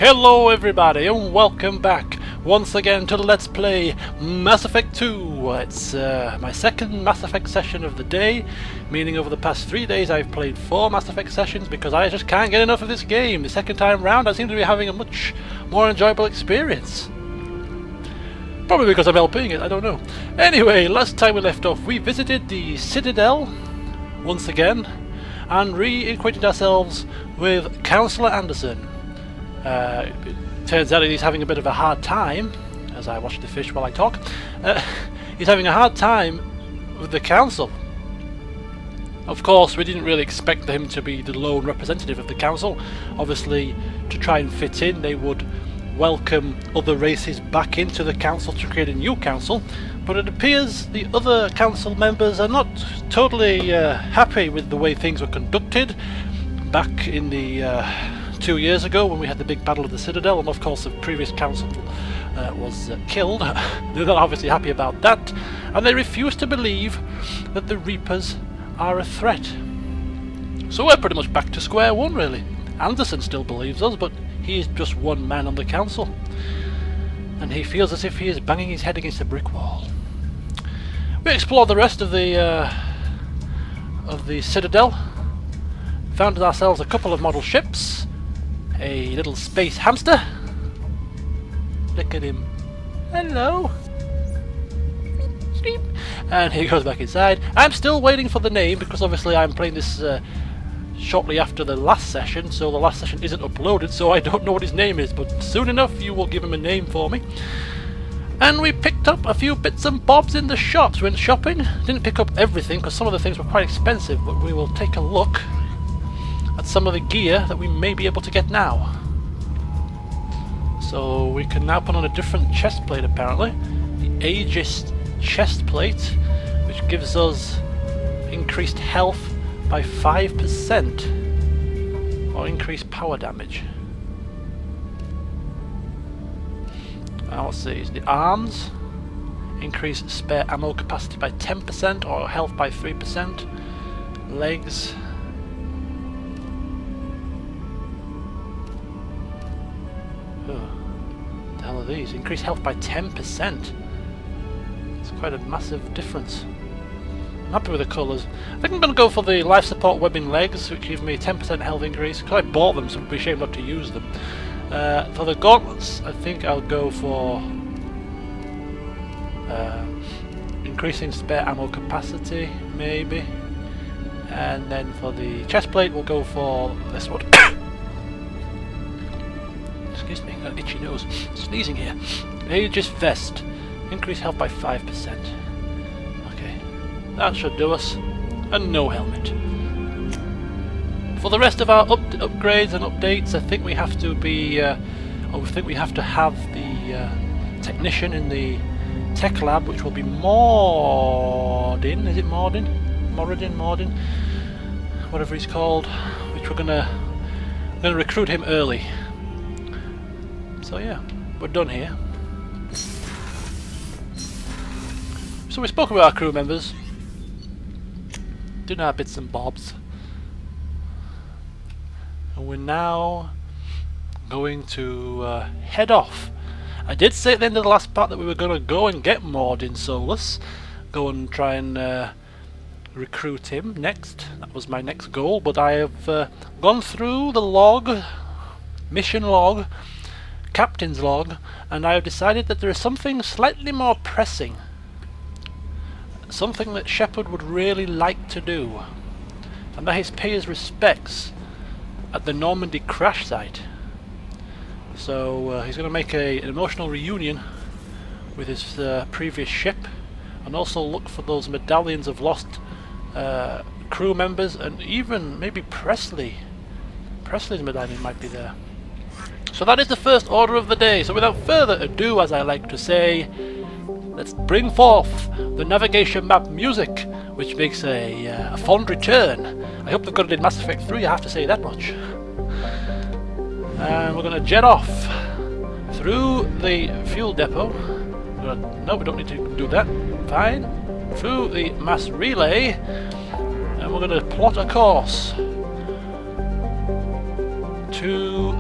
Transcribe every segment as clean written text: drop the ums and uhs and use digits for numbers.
Hello everybody and welcome back once again to Let's Play Mass Effect 2. It's my second Mass Effect session of the day, meaning over the past 3 days I've played 4 Mass Effect sessions because I just can't get enough of this game. The second time round I seem to be having a much more enjoyable experience. Probably because I'm LPing it, I don't know. Anyway, last time we left off we visited the Citadel once again and reacquainted ourselves with Councillor Anderson. It turns out he's having a bit of a hard time, as I watch the fish while I talk. He's having a hard time with the council. Of course, we didn't really expect him to be the lone representative of the council. Obviously, to try and fit in, they would welcome other races back into the council to create a new council. But it appears the other council members are not totally happy with the way things were conducted back in the 2 years ago when we had the big battle of the Citadel, and of course the previous council was killed. They're not obviously happy about that, and they refuse to believe that the Reapers are a threat. So we're pretty much back to square one, really. Anderson still believes us, but he is just one man on the council, and he feels as if he is banging his head against a brick wall. We explored the rest of the Citadel, found ourselves a couple of model ships, a little space hamster. Look at him. Hello. Sleep. And he goes back inside. I'm still waiting for the name because obviously I'm playing this shortly after the last session, so the last session isn't uploaded, so I don't know what his name is, but soon enough you will give him a name for me. And we picked up a few bits and bobs in the shops. We went shopping. Didn't pick up everything because some of the things were quite expensive, but we will take a look at some of the gear that we may be able to get now. So we can now put on a different chest plate apparently. The Aegis chest plate, which gives us increased health by 5% or increased power damage. Let's see, the arms increase spare ammo capacity by 10% or health by 3%. Legs, the hell are these? Increase health by 10%. It's quite a massive difference. I'm happy with the colours. I think I'm going to go for the life support webbing legs, which give me 10% health increase. Because I bought them, so it'd be a shame not to use them. For the gauntlets, I think I'll go for increasing spare ammo capacity, maybe. And then for the chest plate, we'll go for this one. Excuse me, got an itchy nose. Sneezing here. Aegis vest. Increase health by 5%. Okay. That should do us. And no helmet. For the rest of our upgrades and updates, I think we have to be... I think we have to have the technician in the tech lab, which will be Mordin. Is it Mordin? Mordin? Whatever he's called. Which we're gonna recruit him early. So yeah, we're done here. So we spoke about our crew members, doing our bits and bobs, and we're now going to head off. I did say at the end of the last part that we were going to go and get Mordin Solus, go and try and recruit him next. That was my next goal, but I have gone through the log, mission log, captain's log, and I have decided that there is something slightly more pressing, something that Shepard would really like to do, and that is pay his respects at the Normandy crash site. So he's going to make an emotional reunion with his previous ship, and also look for those medallions of lost crew members, and even maybe Presley's medallion might be there. So that is the first order of the day. So without further ado, as I like to say, let's bring forth the navigation map music, which makes a fond return. I hope they've got it in Mass Effect 3, I have to say that much. And we're going to jet off through the fuel depot. No, we don't need to do that. Fine. Through the mass relay, and we're going to plot a course to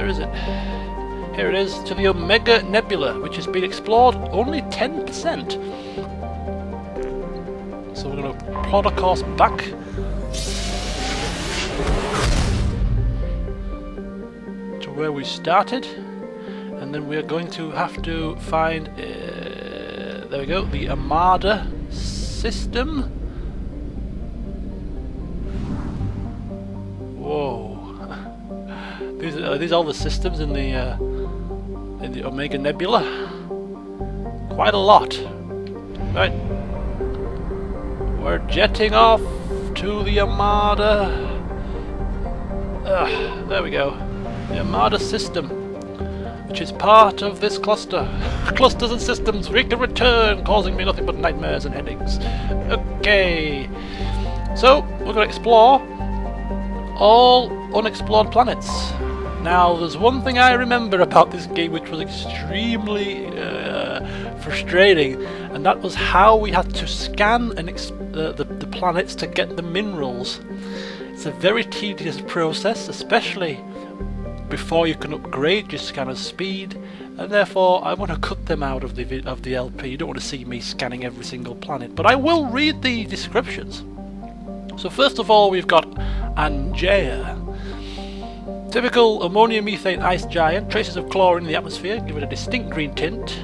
Where is it? Here it is, to the Omega Nebula, which has been explored only 10%. So we're going to plot a course back. To where we started. And then we're going to have to find, there we go, the Armada system. Whoa. Are these all the systems in the Omega Nebula? Quite a lot. Right. We're jetting off to the Armada. There we go. The Armada system, which is part of this cluster. Clusters and systems, we can return, causing me nothing but nightmares and headaches. Okay. So, we're going to explore all unexplored planets. Now, there's one thing I remember about this game which was extremely frustrating, and that was how we had to scan the planets to get the minerals. It's a very tedious process, especially before you can upgrade your scanner's speed, and therefore I want to cut them out of the LP. You don't want to see me scanning every single planet, but I will read the descriptions. So first of all, we've got Angea. Typical ammonia methane ice giant, traces of chlorine in the atmosphere give it a distinct green tint.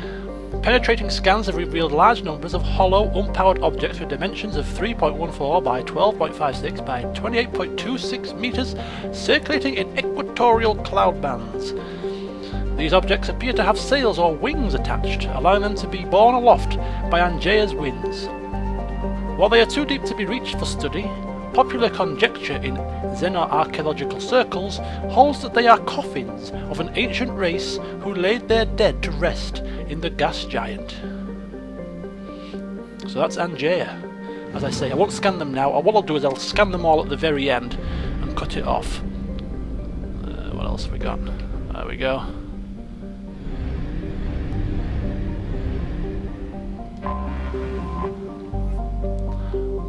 Penetrating scans have revealed large numbers of hollow, unpowered objects with dimensions of 3.14 by 12.56 by 28.26 meters circulating in equatorial cloud bands. These objects appear to have sails or wings attached, allowing them to be borne aloft by Angea's winds. While they are too deep to be reached for study, popular conjecture in xenoarchaeological circles holds that they are coffins of an ancient race who laid their dead to rest in the gas giant. So that's Angea. As I say, I won't scan them now. What I'll do is I'll scan them all at the very end and cut it off. What else have we got? There we go.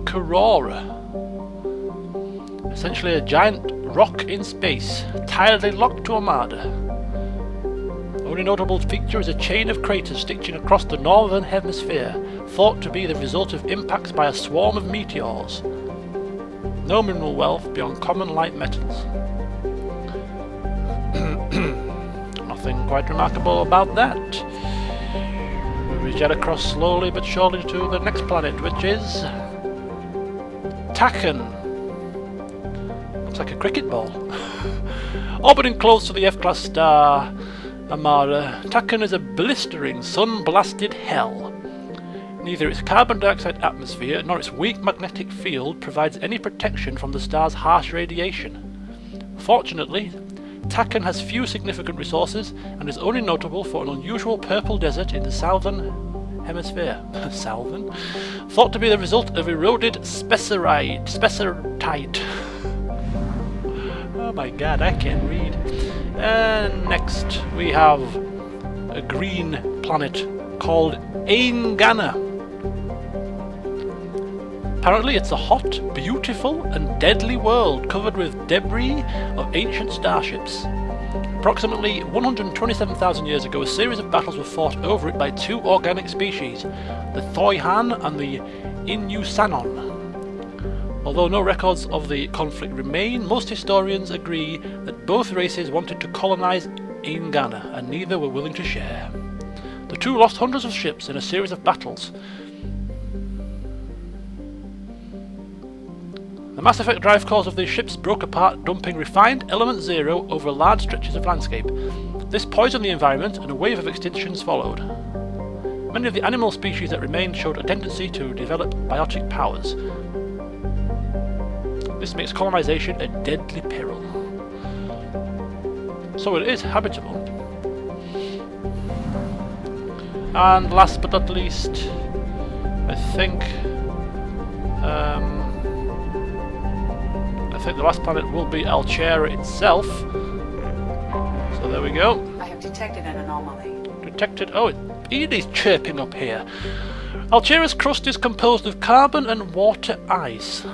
Corora. Essentially a giant rock in space, tightly locked to Armada. The only notable feature is a chain of craters stitching across the northern hemisphere, thought to be the result of impacts by a swarm of meteors. No mineral wealth beyond common light metals. Nothing quite remarkable about that. We jet across slowly but surely to the next planet, which is Taken. Looks like a cricket ball. Orbiting close to the F-class star Armada, Taken is a blistering, sun-blasted hell. Neither its carbon dioxide atmosphere nor its weak magnetic field provides any protection from the star's harsh radiation. Fortunately, Taken has few significant resources and is only notable for an unusual purple desert in the southern hemisphere. Southern? Thought to be the result of eroded spessartite. Oh my god, I can't read. And next we have a green planet called Aingana. Apparently it's a hot, beautiful and deadly world covered with debris of ancient starships. Approximately 127,000 years ago, a series of battles were fought over it by two organic species, the Thoihan and the Inusanon. Although no records of the conflict remain, most historians agree that both races wanted to colonize Aingana, and neither were willing to share. The two lost hundreds of ships in a series of battles. The Mass Effect drive cores of these ships broke apart, dumping refined element zero over large stretches of landscape. This poisoned the environment, and a wave of extinctions followed. Many of the animal species that remained showed a tendency to develop biotic powers. This makes colonization a deadly peril. So it is habitable. And last but not least, I think the last planet will be Alchera itself. So there we go. I have detected an anomaly. Detected. Oh, Edie's chirping up here. Alchera's crust is composed of carbon and water ice.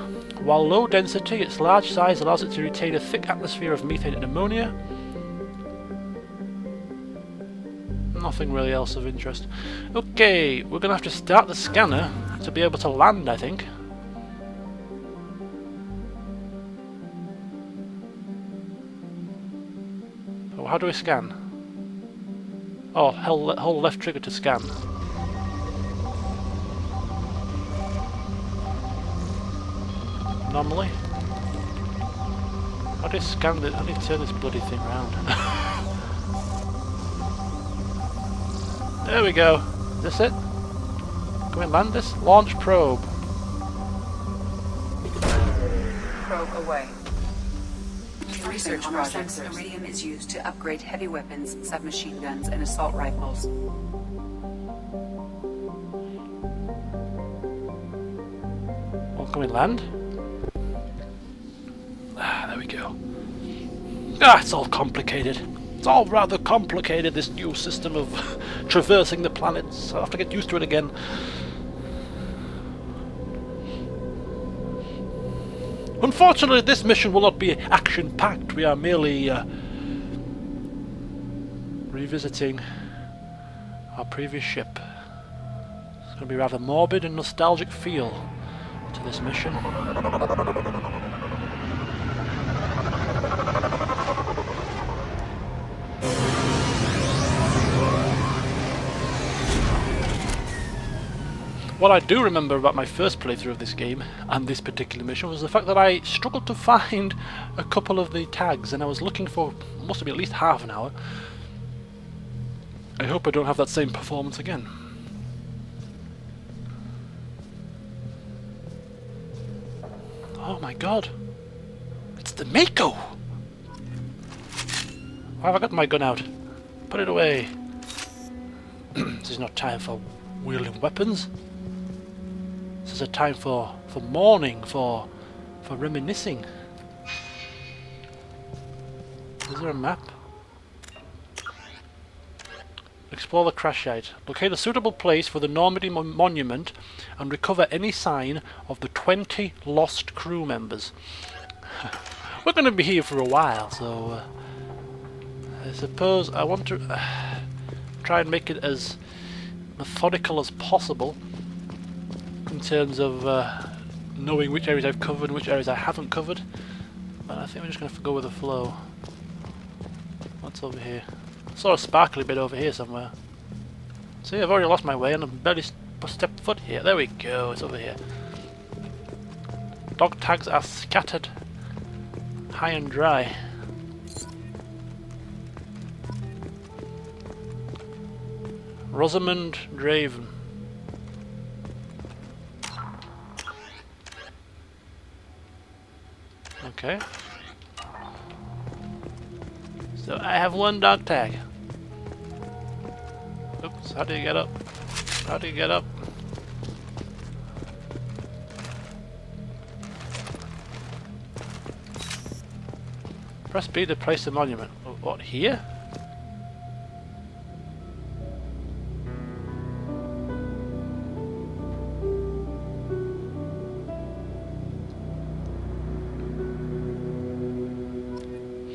While low density, its large size allows it to retain a thick atmosphere of methane and ammonia. Nothing really else of interest. Okay, we're gonna have to start the scanner to be able to land, I think. Oh, how do we scan? Oh, hold left trigger to scan. Normally? How do you scan this? How do you turn this bloody thing around? There we go. Is this it? Can we land this? Launch probe. Probe away. Research projects. Iridium is used to upgrade heavy weapons, submachine guns, and assault rifles. Well, can we land? Ah, there we go. Ah, it's all complicated. It's all rather complicated, this new system of traversing the planets. I'll have to get used to it again. Unfortunately, this mission will not be action-packed. We are merely revisiting our previous ship. It's going to be a rather morbid and nostalgic feel to this mission. What I do remember about my first playthrough of this game and this particular mission was the fact that I struggled to find a couple of the tags, and I was looking for, must have been at least half an hour. I hope I don't have that same performance again. Oh my god! It's the Mako! Why have I got my gun out? Put it away! This is not time for wielding weapons. This is a time for mourning, for reminiscing. Is there a map? Explore the crash site. Locate a suitable place for the Normandy monument and recover any sign of the 20 lost crew members. We're going to be here for a while, so I suppose I want to try and make it as methodical as possible in terms of knowing which areas I've covered and which areas I haven't covered. But I think we're just going to go with the flow. What's over here? I saw a sparkly bit over here somewhere. See, I've already lost my way and I've barely stepped foot here. There we go, it's over here. Dog tags are scattered high and dry. Rosamund Draven. Okay. So I have one dog tag. Oops, how do you get up? How do you get up? Press B to place the monument. What, here?